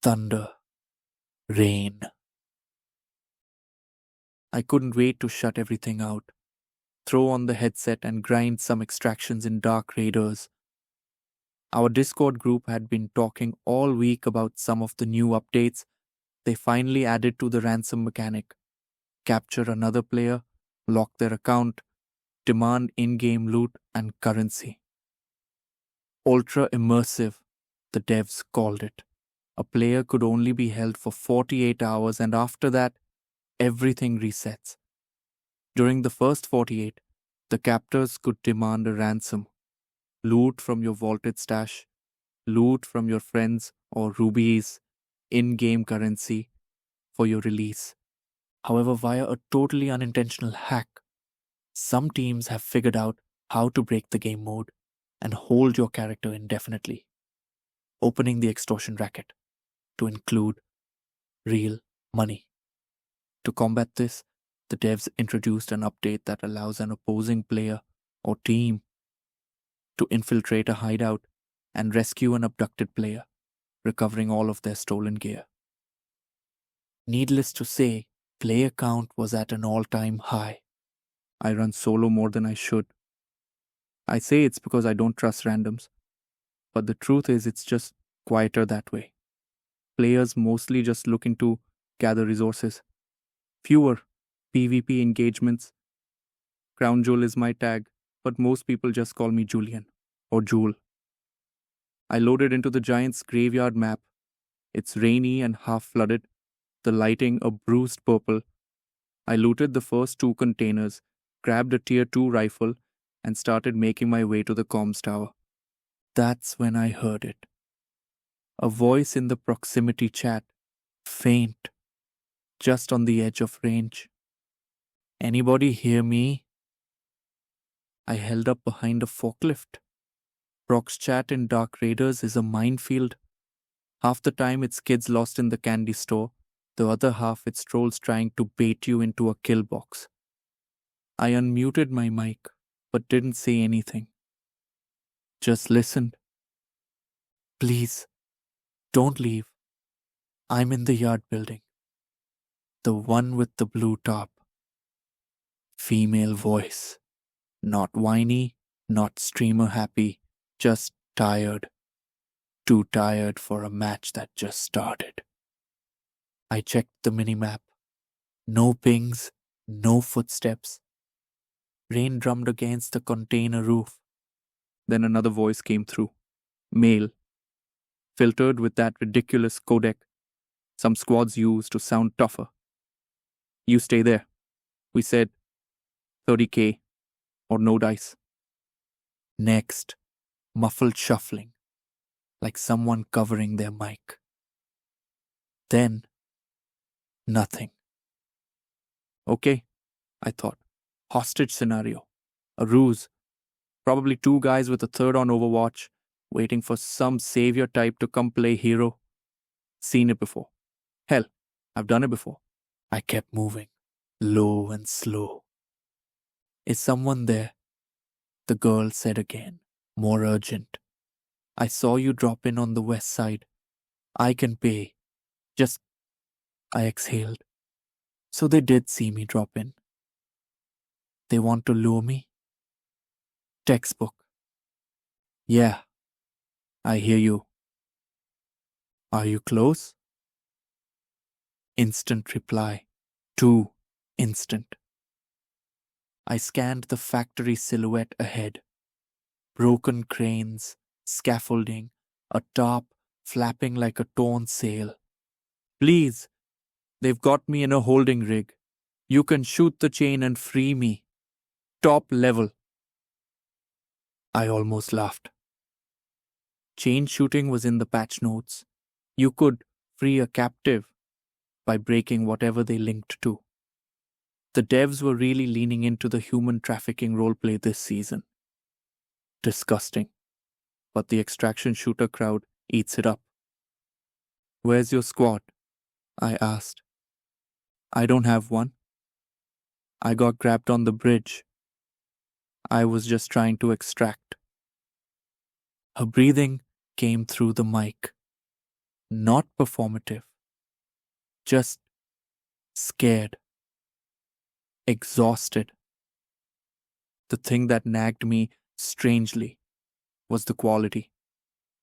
thunder, rain. I couldn't wait to shut everything out, throw on the headset and grind some extractions in Darc Raiders. Our Discord group had been talking all week about some of the new updates they finally added to the ransom mechanic. Capture another player, lock their account, demand in-game loot and currency. Ultra immersive, the devs called it. A player could only be held for 48 hours and after that, everything resets. During the first 48, the captors could demand a ransom. Loot from your vaulted stash, loot from your friends or rubies, in-game currency for your release. However, via a totally unintentional hack, some teams have figured out how to break the game mode and hold your character indefinitely, opening the extortion racket to include real money. To combat this, the devs introduced an update that allows an opposing player or team to infiltrate a hideout and rescue an abducted player, recovering all of their stolen gear. Needless to say, player count was at an all-time high. I run solo more than I should. I say it's because I don't trust randoms, but the truth is it's just quieter that way. Players mostly just looking to gather resources. Fewer PvP engagements. CrownJul is my tag, but most people just call me Julian or Jul. I loaded into the Giants' graveyard map. It's rainy and half-flooded, the lighting a bruised purple. I looted the first 2 containers, grabbed a tier 2 rifle, and started making my way to the comms tower. That's when I heard it. A voice in the proximity chat, faint, just on the edge of range. Anybody hear me? I held up behind a forklift. Prox chat in Darc Raiders is a minefield. Half the time it's kids lost in the candy store, the other half it's trolls trying to bait you into a kill box. I unmuted my mic, but didn't say anything. Just listened. Please, don't leave. I'm in the yard building. The one with the blue top. Female voice. Not whiny, not streamer happy, just tired. Too tired for a match that just started. I checked the minimap. No pings, no footsteps. Rain drummed against the container roof. Then another voice came through. Male. Filtered with that ridiculous codec some squads use to sound tougher. You stay there. We said 30k or no dice. Next, muffled shuffling, like someone covering their mic. Then, nothing. Okay, I thought. Hostage scenario. A ruse. Probably 2 guys with a third on Overwatch, waiting for some savior type to come play hero. Seen it before. Hell, I've done it before. I kept moving, low and slow. Is someone there? The girl said again, more urgent. I saw you drop in on the west side. I can pay. Just... I exhaled. So they did see me drop in. They want to lure me? Textbook. Yeah, I hear you. Are you close? Instant reply. Too instant. I scanned the factory silhouette ahead. Broken cranes, scaffolding, a top flapping like a torn sail. Please, they've got me in a holding rig. You can shoot the chain and free me. Top level. I almost laughed. Chain shooting was in the patch notes. You could free a captive by breaking whatever they linked to. The devs were really leaning into the human trafficking roleplay this season. Disgusting. But the extraction shooter crowd eats it up. Where's your squad? I asked. I don't have one. I got grabbed on the bridge. I was just trying to extract. Her breathing came through the mic. Not performative. Just scared. Exhausted. The thing that nagged me strangely was the quality.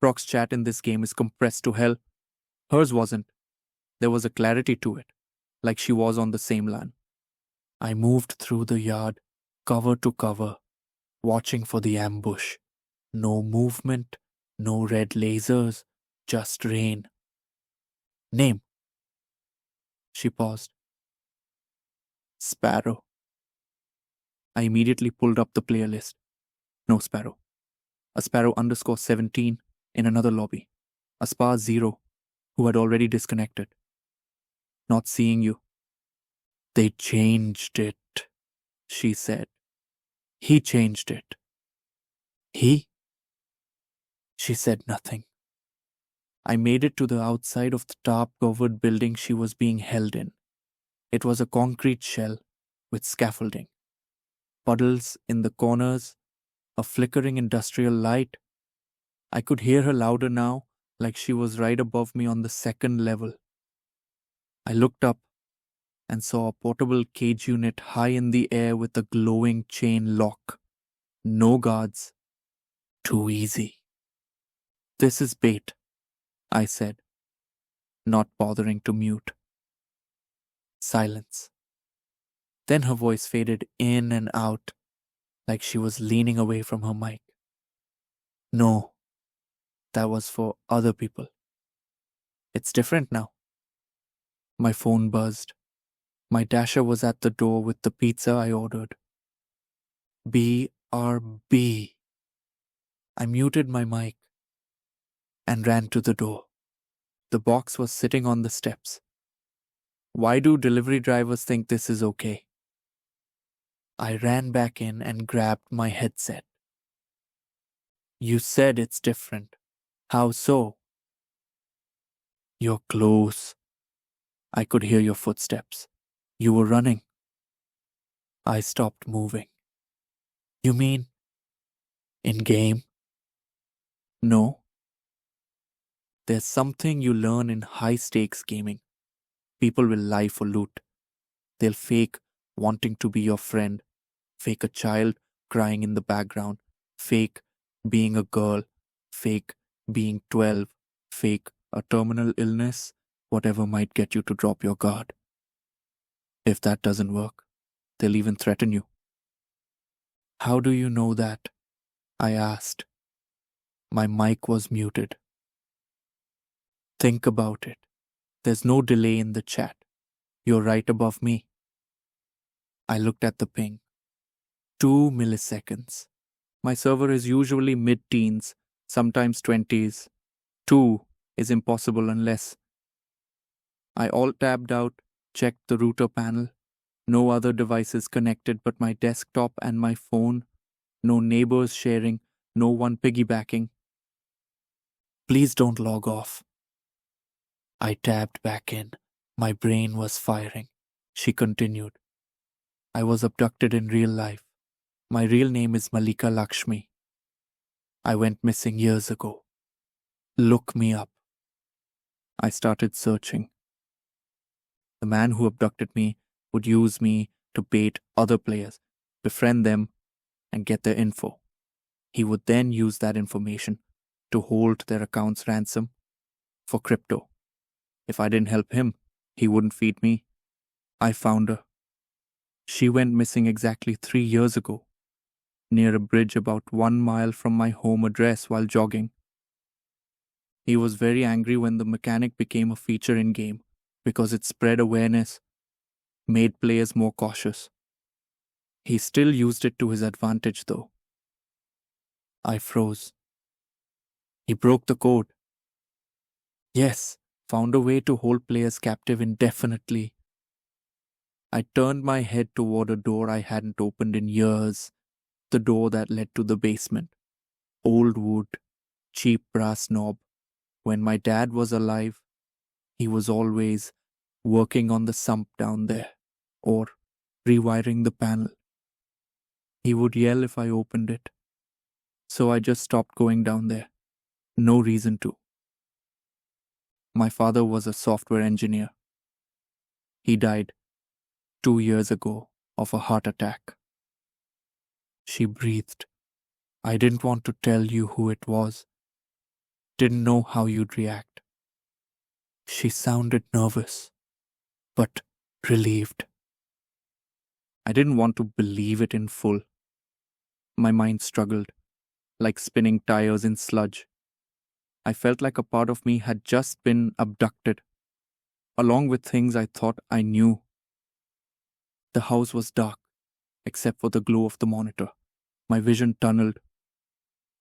Proc's chat in this game is compressed to hell. Hers wasn't. There was a clarity to it, like she was on the same LAN. I moved through the yard, cover to cover, watching for the ambush. No movement, no red lasers, just rain. Name. She paused. Sparrow. I immediately pulled up the player list. No Sparrow. A Sparrow _17 in another lobby. A Spa 0 who had already disconnected. Not seeing you. They changed it, she said. He changed it. He? She said nothing. I made it to the outside of the tarp-covered building she was being held in. It was a concrete shell with scaffolding. Puddles in the corners, a flickering industrial light. I could hear her louder now, like she was right above me on the second level. I looked up and saw a portable cage unit high in the air with a glowing chain lock. No guards. Too easy. This is bait, I said, not bothering to mute. Silence. Then her voice faded in and out, like she was leaning away from her mic. No, that was for other people. It's different now. My phone buzzed. My dasher was at the door with the pizza I ordered. BRB. I muted my mic and ran to the door. The box was sitting on the steps. Why do delivery drivers think this is okay? I ran back in and grabbed my headset. You said it's different. How so? You're close. I could hear your footsteps. You were running. I stopped moving. You mean in game? No. There's something you learn in high-stakes gaming. People will lie for loot. They'll fake wanting to be your friend, fake a child crying in the background, fake being a girl, fake being 12, fake a terminal illness, whatever might get you to drop your guard. If that doesn't work, they'll even threaten you. How do you know that? I asked. My mic was muted. Think about it. There's no delay in the chat. You're right above me. I looked at the ping. 2 milliseconds. My server is usually mid-teens, sometimes 20s. 2 is impossible unless. I alt-tabbed out, checked the router panel. No other devices connected but my desktop and my phone. No neighbors sharing, no one piggybacking. Please don't log off. I tabbed back in. My brain was firing. She continued. I was abducted in real life. My real name is Malika Lakshmi. I went missing years ago. Look me up. I started searching. The man who abducted me would use me to bait other players, befriend them, and get their info. He would then use that information to hold their accounts ransom for crypto. If I didn't help him, he wouldn't feed me. I found her. She went missing exactly 3 years ago, near a bridge about 1 mile from my home address while jogging. He was very angry when the mechanic became a feature in-game because it spread awareness, made players more cautious. He still used it to his advantage though. I froze. He broke the code. Yes, found a way to hold players captive indefinitely. I turned my head toward a door I hadn't opened in years, the door that led to the basement. Old wood, cheap brass knob. When my dad was alive, he was always working on the sump down there, or rewiring the panel. He would yell if I opened it. So I just stopped going down there. No reason to. My father was a software engineer. He died 2 years ago of a heart attack. She breathed. I didn't want to tell you who it was. Didn't know how you'd react. She sounded nervous, but relieved. I didn't want to believe it in full. My mind struggled, like spinning tires in sludge. I felt like a part of me had just been abducted, along with things I thought I knew. The house was dark, except for the glow of the monitor. My vision tunneled.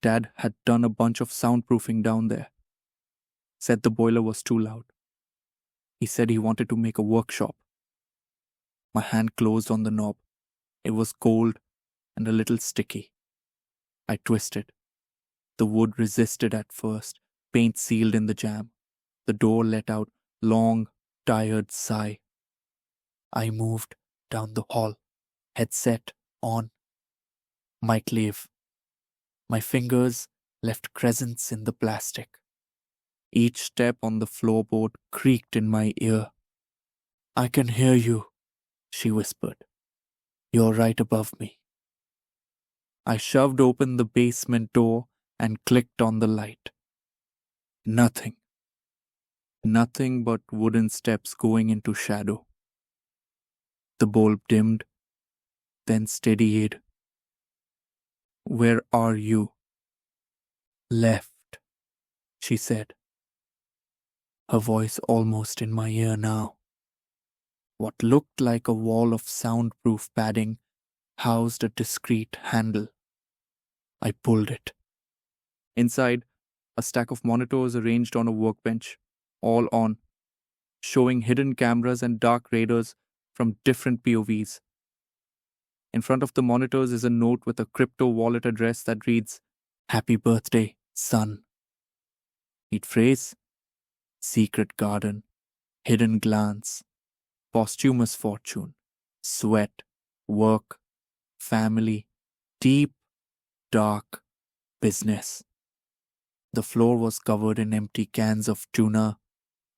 Dad had done a bunch of soundproofing down there. Said the boiler was too loud. He said he wanted to make a workshop. My hand closed on the knob. It was cold and a little sticky. I twisted. The wood resisted at first, paint sealed in the jam. The door let out long, tired sigh. I moved down the hall, headset on. Might leave. My fingers left crescents in the plastic. Each step on the floorboard creaked in my ear. I can hear you, she whispered. You're right above me. I shoved open the basement door and clicked on the light. Nothing. Nothing but wooden steps going into shadow. The bulb dimmed, then steadied. Where are you? Left, she said. Her voice almost in my ear now. What looked like a wall of soundproof padding housed a discreet handle. I pulled it. Inside, a stack of monitors arranged on a workbench, all on, showing hidden cameras and Darc Raiders from different POVs. In front of the monitors is a note with a crypto wallet address that reads, Happy birthday, son. Neat phrase. Secret garden, hidden glance, posthumous fortune, sweat, work, family, deep, dark business. The floor was covered in empty cans of tuna,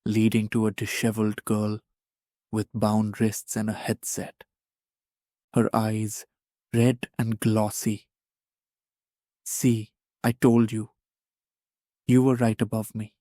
leading to a disheveled girl with bound wrists and a headset. Her eyes red and glossy. See, I told you. You were right above me.